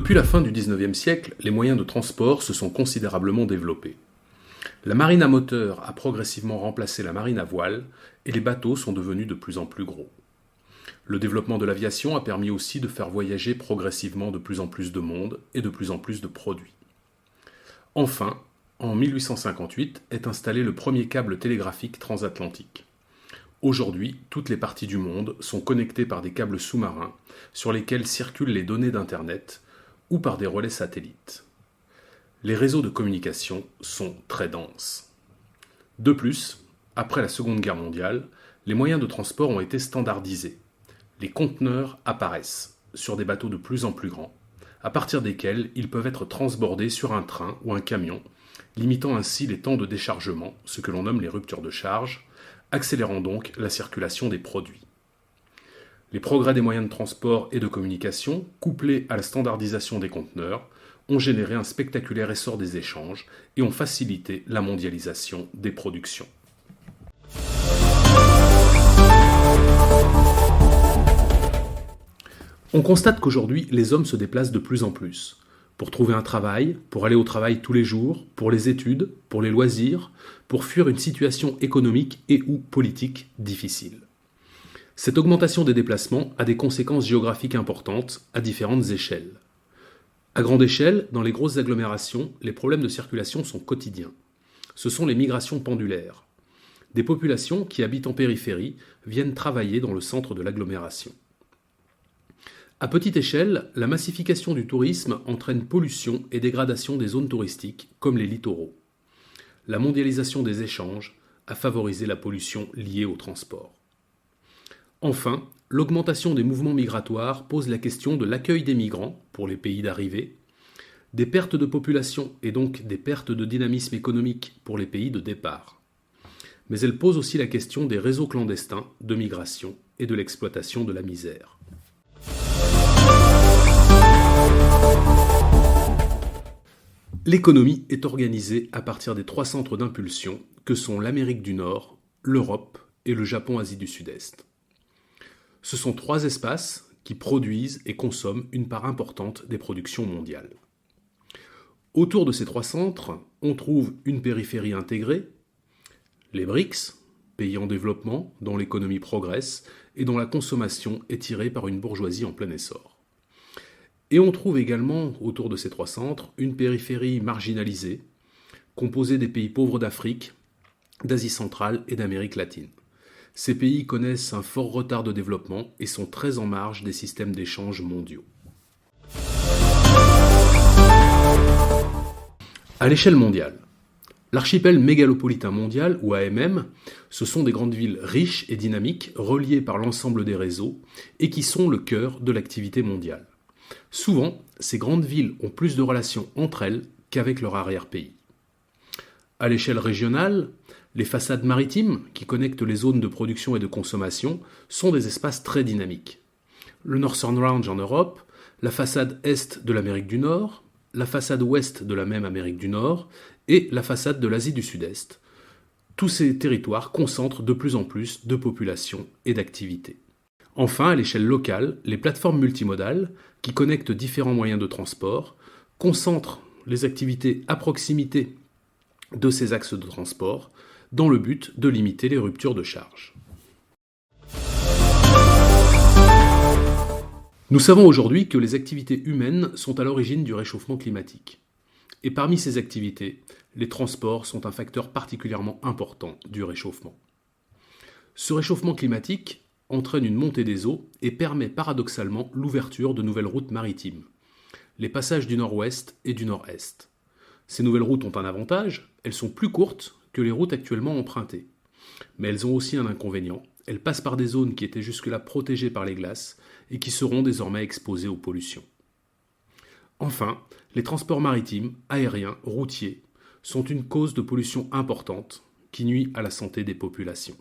Depuis la fin du XIXe siècle, les moyens de transport se sont considérablement développés. La marine à moteur a progressivement remplacé la marine à voile et les bateaux sont devenus de plus en plus gros. Le développement de l'aviation a permis aussi de faire voyager progressivement de plus en plus de monde et de plus en plus de produits. Enfin, en 1858 est installé le premier câble télégraphique transatlantique. Aujourd'hui, toutes les parties du monde sont connectées par des câbles sous-marins sur lesquels circulent les données d'Internet ou par des relais satellites. Les réseaux de communication sont très denses. De plus, après la Seconde Guerre mondiale, les moyens de transport ont été standardisés. Les conteneurs apparaissent sur des bateaux de plus en plus grands, à partir desquels ils peuvent être transbordés sur un train ou un camion, limitant ainsi les temps de déchargement, ce que l'on nomme les ruptures de charge, accélérant donc la circulation des produits. Les progrès des moyens de transport et de communication, couplés à la standardisation des conteneurs, ont généré un spectaculaire essor des échanges et ont facilité la mondialisation des productions. On constate qu'aujourd'hui, les hommes se déplacent de plus en plus. Pour trouver un travail, pour aller au travail tous les jours, pour les études, pour les loisirs, pour fuir une situation économique et ou politique difficile. Cette augmentation des déplacements a des conséquences géographiques importantes à différentes échelles. À grande échelle, dans les grosses agglomérations, les problèmes de circulation sont quotidiens. Ce sont les migrations pendulaires. Des populations qui habitent en périphérie viennent travailler dans le centre de l'agglomération. À petite échelle, la massification du tourisme entraîne pollution et dégradation des zones touristiques, comme les littoraux. La mondialisation des échanges a favorisé la pollution liée au transport. Enfin, l'augmentation des mouvements migratoires pose la question de l'accueil des migrants pour les pays d'arrivée, des pertes de population et donc des pertes de dynamisme économique pour les pays de départ. Mais elle pose aussi la question des réseaux clandestins de migration et de l'exploitation de la misère. L'économie est organisée à partir des trois centres d'impulsion que sont l'Amérique du Nord, l'Europe et le Japon-Asie du Sud-Est. Ce sont trois espaces qui produisent et consomment une part importante des productions mondiales. Autour de ces trois centres, on trouve une périphérie intégrée, les BRICS, pays en développement, dont l'économie progresse et dont la consommation est tirée par une bourgeoisie en plein essor. Et on trouve également, autour de ces trois centres, une périphérie marginalisée, composée des pays pauvres d'Afrique, d'Asie centrale et d'Amérique latine. Ces pays connaissent un fort retard de développement et sont très en marge des systèmes d'échange mondiaux. À l'échelle mondiale, l'archipel mégalopolitain mondial, ou AMM, ce sont des grandes villes riches et dynamiques, reliées par l'ensemble des réseaux, et qui sont le cœur de l'activité mondiale. Souvent, ces grandes villes ont plus de relations entre elles qu'avec leur arrière-pays. À l'échelle régionale, les façades maritimes, qui connectent les zones de production et de consommation, sont des espaces très dynamiques. Le Northern Range en Europe, la façade est de l'Amérique du Nord, la façade ouest de la même Amérique du Nord et la façade de l'Asie du Sud-Est. Tous ces territoires concentrent de plus en plus de populations et d'activités. Enfin, à l'échelle locale, les plateformes multimodales, qui connectent différents moyens de transport, concentrent les activités à proximité de ces axes de transport, dans le but de limiter les ruptures de charge. Nous savons aujourd'hui que les activités humaines sont à l'origine du réchauffement climatique. Et parmi ces activités, les transports sont un facteur particulièrement important du réchauffement. Ce réchauffement climatique entraîne une montée des eaux et permet paradoxalement l'ouverture de nouvelles routes maritimes, les passages du nord-ouest et du nord-est. Ces nouvelles routes ont un avantage, elles sont plus courtes que les routes actuellement empruntées. Mais elles ont aussi un inconvénient, elles passent par des zones qui étaient jusque-là protégées par les glaces et qui seront désormais exposées aux pollutions. Enfin, les transports maritimes, aériens, routiers sont une cause de pollution importante qui nuit à la santé des populations.